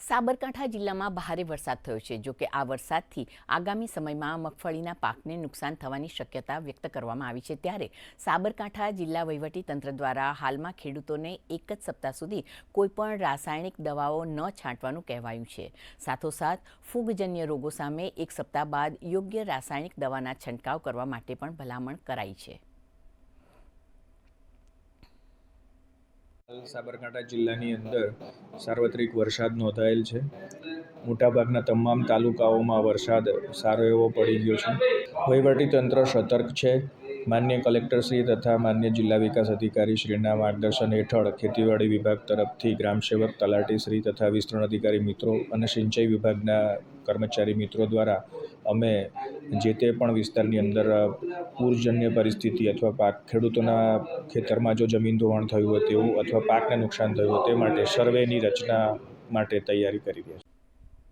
સાબરકાંઠા જિલ્લામાં ભારે વરસાદ થયો છે. જોકે આ વરસાદથી આગામી સમયમાં મગફળીના પાકને નુકસાન થવાની શક્યતા વ્યક્ત કરવામાં આવી છે. ત્યારે સાબરકાંઠા જિલ્લા વહીવટીતંત્ર દ્વારા હાલમાં ખેડૂતોને એક જ સપ્તાહ સુધી કોઈપણ રાસાયણિક દવાઓ ન છાંટવાનું કહેવાયું છે. સાથોસાથ ફૂગજન્ય રોગો સામે એક સપ્તાહ બાદ યોગ્ય રાસાયણિક દવાના છંટકાવ કરવા માટે પણ ભલામણ કરાઈ છે. સાબરકાંઠા જિલ્લાની અંદર સાર્વત્રિક વરસાદ નોંધાયેલ છે. મોટાભાગના તમામ તાલુકાઓમાં વરસાદ સારો એવો પડી ગયો છે. વહીવટીતંત્ર સતર્ક છે. માન્ય કલેક્ટરશ્રી તથા માન્ય જિલ્લા વિકાસ અધિકારીશ્રીના માર્ગદર્શન હેઠળ ખેતીવાડી વિભાગ તરફથી ગ્રામસેવક તલાટીશ્રી તથા વિસ્તરણ અધિકારી મિત્રો અને સિંચાઈ વિભાગના કર્મચારી મિત્રો દ્વારા અમે જે તે પણ વિસ્તારની અંદર પૂરજન્ય પરિસ્થિતિ અથવા ખેડૂતોના ખેતરમાં જો જમીન ધોવાણ થયું હોય તેવું અથવા પાકને નુકસાન થયું હોય તે માટે સર્વેની રચના માટે તૈયારી કરી રહ્યા છે.